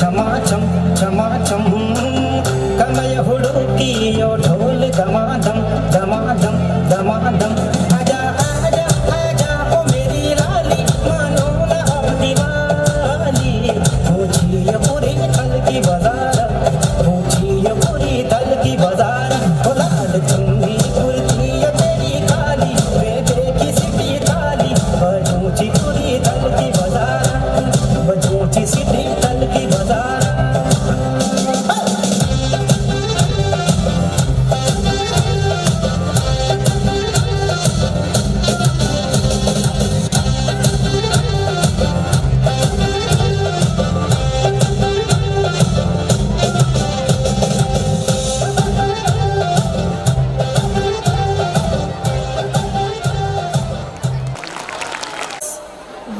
छमाछम छमाछम कमय हुड़ुकी यो ढोल दमादम दमादम दमादम आजा आजा आजा ओ मेरी लाली मानो ना अब दीवानी पूछी ये पूरी तल की बाजार पूछी ये पूरी तल की बाजार ओ लाल चुन्नी कुर्ती ये तेरी काली वे देखी सिटी काली बजूची पूरी तल की बाजार बजूची सिटी तल की बाजार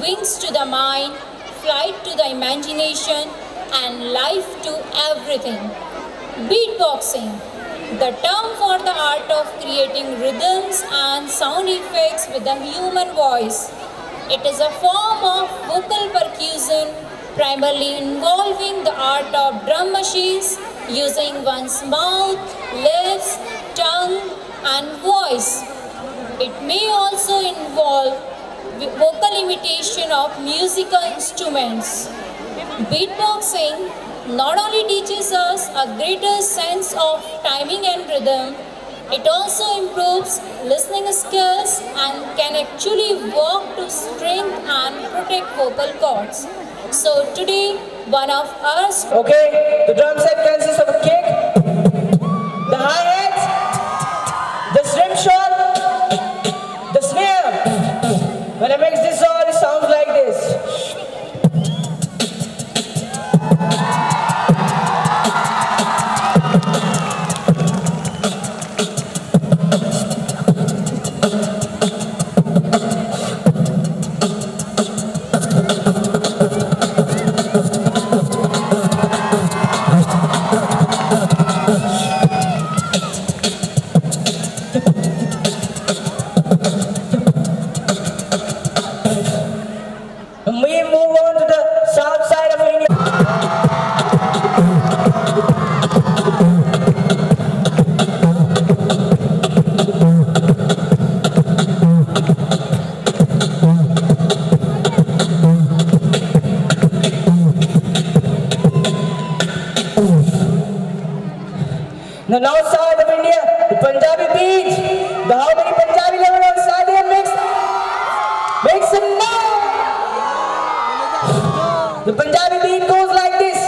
Wings to the mind, flight to the imagination, and life to everything. Beatboxing, the term for the art of creating rhythms and sound effects with the human voice. It is a form of vocal percussion primarily involving the art of drum machines using one's mouth, lips, tongue, and voice. It may also involve vocal imitation of musical instruments. Beatboxing not only teaches us a greater sense of timing and rhythm, it also improves listening skills and can actually work to strengthen and protect vocal cords. So today, one of us. Okay, the drum set consists of a kick, the hi-hats, the shrimp shot, the snare. When I mix this all, it sounds like this. We move on to the south side of India. The north side of India, the Punjabi beat. The how many Punjabi lovers on Saturday make some noise. The Punjabi beat goes like this.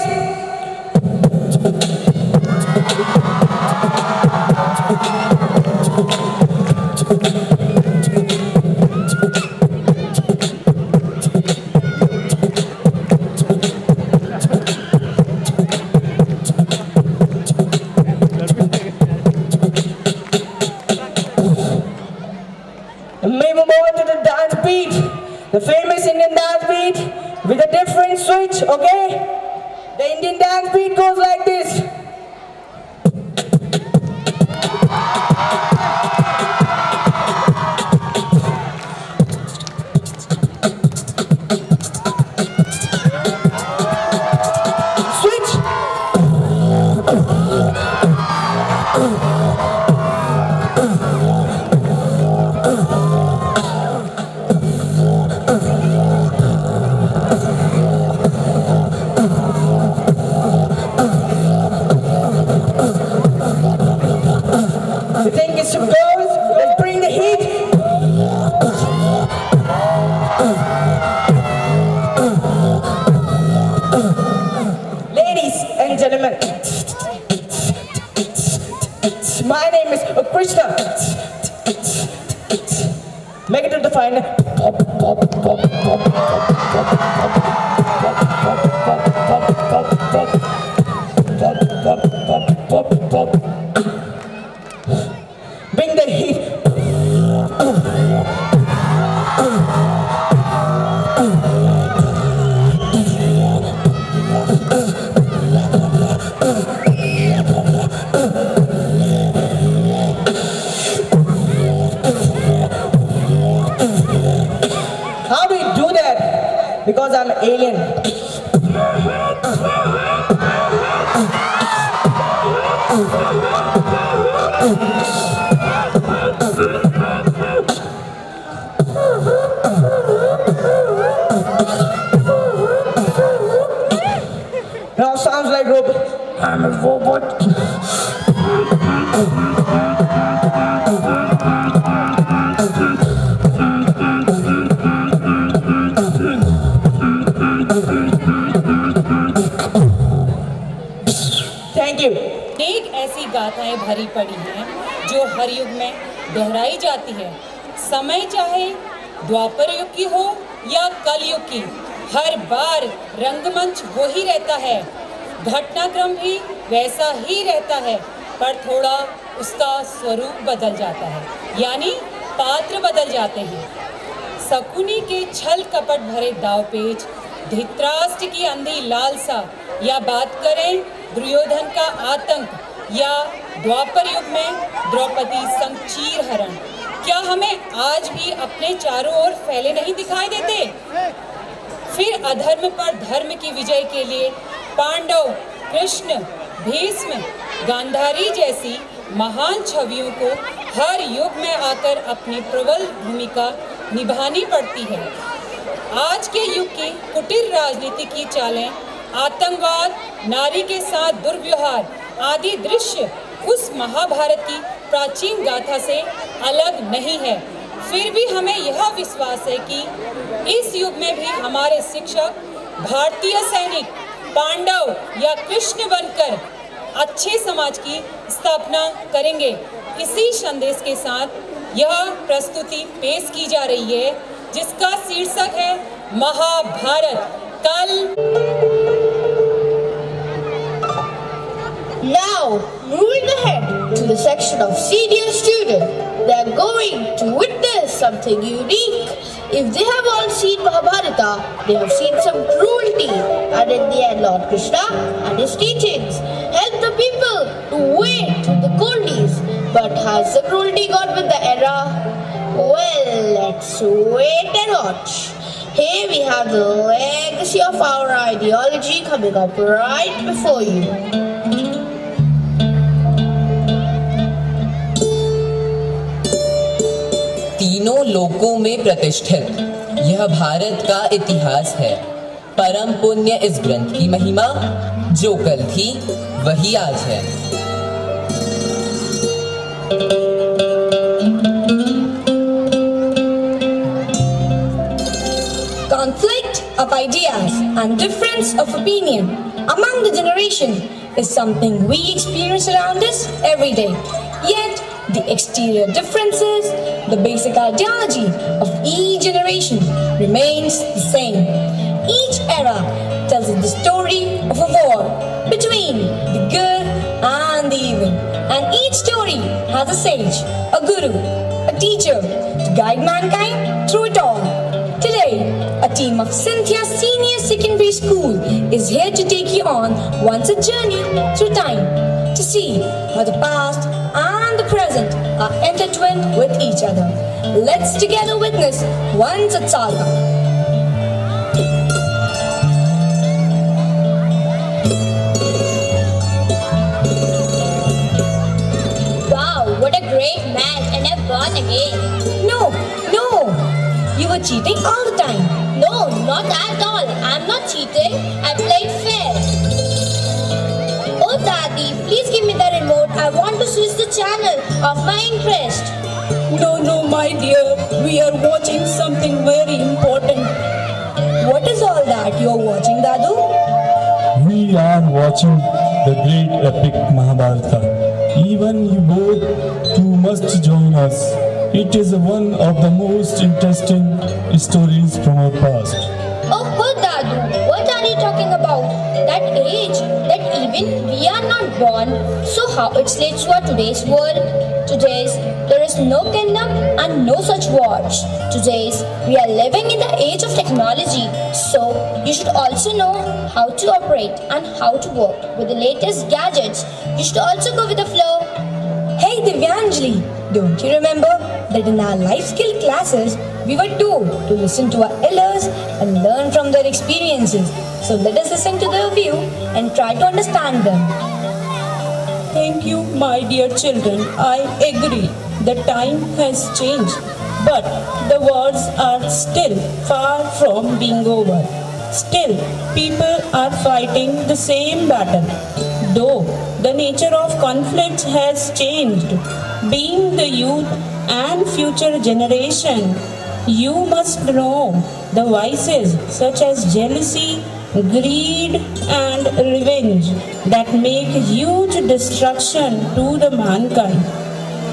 And we move on to the dance beat, the famous Indian dance beat with a different switch, okay? The Indian dance beat goes like this. Switch. The thing is to go, let's bring the heat. Ladies and gentlemen, my name is Krishna. Make it to the final. Bring the heat. How do we do that? Because I'm an alien. Now sounds like robot. I'm a robot. Thank you. अनेक ऐसी गाथाएं भरी पड़ी हैं जो हर युग में दोहराई जाती है। समय चाहे द्वापर युग की हो या कल युग की, हर बार रंगमंच वो ही रहता है, घटनाक्रम भी वैसा ही रहता है, पर थोड़ा उसका स्वरूप बदल जाता है, यानी पात्र बदल जाते हैं। शकुनी के छल कपट भरे दावपेच, धृतराष्ट्र की अंधी लालसा, या बात करें दुर्योधन का आतंक, या द्वापर युग में द्रौपदी संग चीरहरण, क्या हमें आज भी अपने चारों ओर फैले नहीं दिखाई देते? फिर अधर्म पर धर्म की विजय के लिए पांडव, कृष्ण, भीष्म, गांधारी जैसी महान छवियों को हर युग में आकर अपनी प्रबल भूमिका निभानी पड़ती है। आज के युग की कुटिल राजनीति की चालें, आतंकवाद, नारी के साथ दुर्व्यवहार आदि दृश्य उस महाभारत की प्राचीन गाथा से अलग नहीं है। फिर भी हमें यह विश्वास है कि इस युग में भी हमारे शिक्षक भारतीय सैनिक पांडव या कृष्ण बनकर अच्छे समाज की स्थापना करेंगे। इसी संदेश के साथ यह प्रस्तुति पेश की जा रही है, जिसका शीर्षक है महाभारत। कल Now, moving ahead to the section of senior student, they are going to witness something unique. If they have all seen Mahabharata, they have seen some cruelty, and in the end, Lord Krishna and his teachings help the people to wait with the coldies. But has the cruelty gone with the era? Well, let's wait and watch. Here we have the legacy of our ideology coming up right before you. तीनों लोकों में प्रतिष्ठित यह भारत का इतिहास है। परम पुण्य इस ग्रंथ की महिमा, जो कल थी वही आज है। Conflict of ideas and difference of opinion among the generation is something we experience around us every day. Yet, the exterior differences, the basic ideology of each generation remains the same. Each era tells us the story of a war between the good and the evil. And each story has a sage, a guru, a teacher to guide mankind through it all. Today, a team of Cynthia Senior Secondary School is here to take you on once a journey through time to see how the past and the present are intertwined with each other. Let's together witness one such saga. Wow, what a great match, and I've won again. No, you were cheating all the time. No, not at all. I'm not cheating. I played fair. Oh, Daddy, please give me the remote. I want to switch the channel of my interest. No, my dear, we are watching something very important. What is all that you're watching, Dadu? We are watching the great epic Mahabharata. Even you both too must join us. It is one of the most interesting stories from our past. Oh, Dadu, what are you talking about? That age, that even we are not born. So how it relates to our today's world? Today's, there is no kingdom and no such wars. Today's, we are living in the age of technology. So, you should also know how to operate and how to work with the latest gadgets. You should also go with the flow. Hey Divyanjali, don't you remember that in our life skill classes, we were told to listen to our elders and learn from their experiences. So let us listen to their view and try to understand them. Thank you, my dear children. I agree. The time has changed, but the wars are still far from being over. Still, people are fighting the same battle. Though the nature of conflicts has changed, being the youth and future generation, you must know the vices such as jealousy, greed and revenge that make huge destruction to the mankind.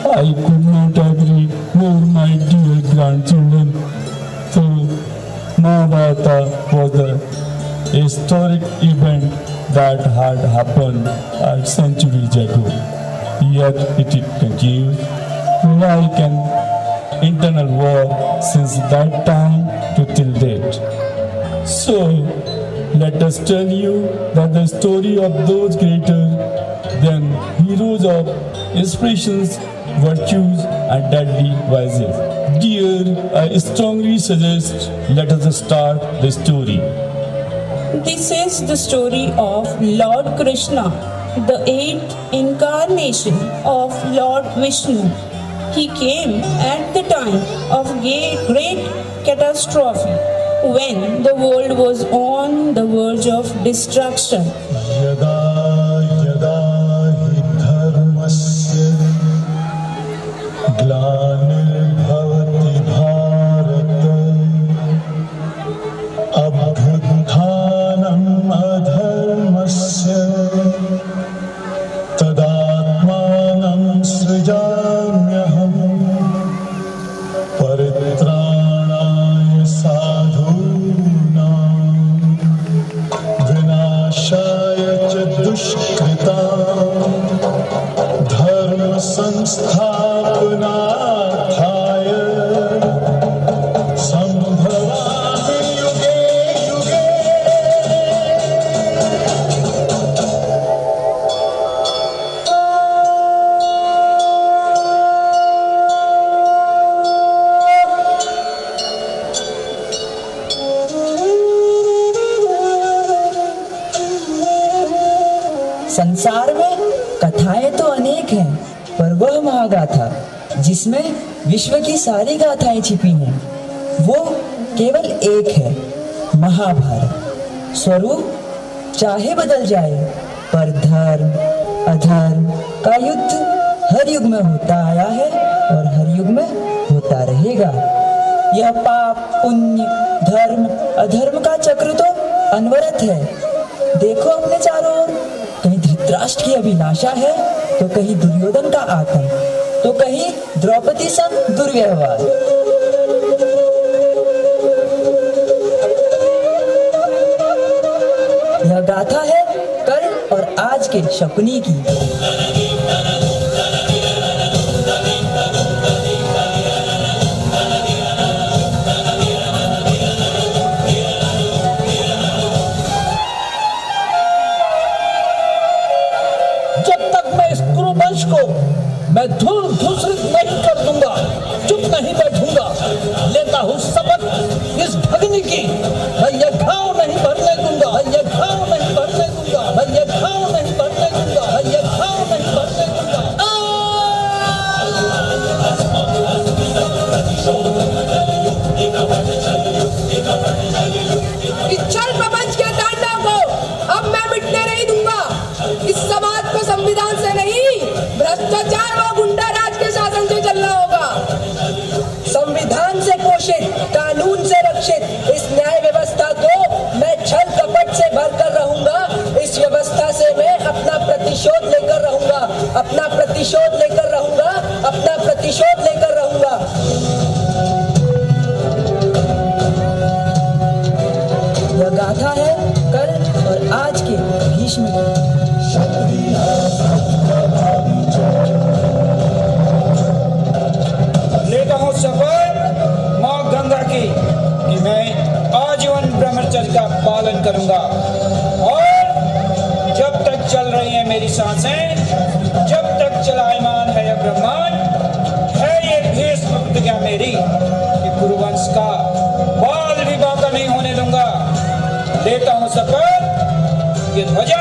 I could not agree more, my dear grandchildren. So, Mahabharata was the historic event that had happened centuries ago. Yet it continues like an internal war since that time to till date. So, let us tell you that the story of those greater than heroes of inspirations, virtues and deadly vices. Dear, I strongly suggest let us start the story. This is the story of Lord Krishna, the eighth incarnation of Lord Vishnu. He came at the time of great catastrophe when the world was on the verge of destruction. Yada yada hi dharmasya glanirbhavati bharat abhyudhanam adharmasya tadatmanam srijamyaham paritranaya sadhunam vinashaya cha dushkritam dharma संस्थापनार्थाय संभवामि युगे युगे। संसार में कथाएं तो अनेक हैं, पर वह महागाथा जिसमें विश्व की सारी गाथाएं छिपी हैं, वो केवल एक है, महाभारत। स्वरूप चाहे बदल जाए, पर धर्म अधर्म का युद्ध हर युग में होता आया है और हर युग में होता रहेगा। यह पाप पुण्य धर्म अधर्म का चक्र तो अनवरत है। देखो अपने चारों ओर, कहीं धृतराष्ट्र की अभिलाषा है तो कहीं दुर्योधन का आतंक, तो कहीं द्रौपदी संग दुर्व्यवहार। यह गाथा है कल और आज के शकुनी की। मैं धूल धूसरित नहीं कर दूंगा, चुप नहीं बैठूंगा। लेता हूँ शपथ इस भगनी की, मैं ये घाव नहीं भरने दूंगा, मैं ये घाव नहीं भरने दूंगा, मैं ये घाव नहीं भरने दूंगा, मैं ये घाव नहीं भरने दूंगा। इस छल प्रपंच के तांडव को अब मैं मिटने नहीं दूंगा। इस समाज को संविधान से नहीं, भ्रष्टाचार व गुंडा राज के शासन से चलना होगा। संविधान से पोषित, कानून से रक्षित इस न्याय व्यवस्था को मैं छल कपट से भरकर रहूंगा। इस व्यवस्था से मैं अपना प्रतिशोध लेकर रहूंगा, अपना प्रतिशोध लेकर रहूंगा, अपना प्रतिशोध लेकर रहूंगा। यह गाथा है कल और आज के भीष्म की। लेता हूँ शपथ माँ गंगा की कि मैं आजीवन ब्रह्मचर्य का पालन करूंगा और जब तक चल रही है मेरी सांसें, जब तक चलायमान है यह ब्रह्मांड, है ये भीष्म प्रतिज्ञा मेरी कि कुरुवंश का बाल भी बाका नहीं होने दूंगा। लेता हूँ शपथ भारतीय ध्वजा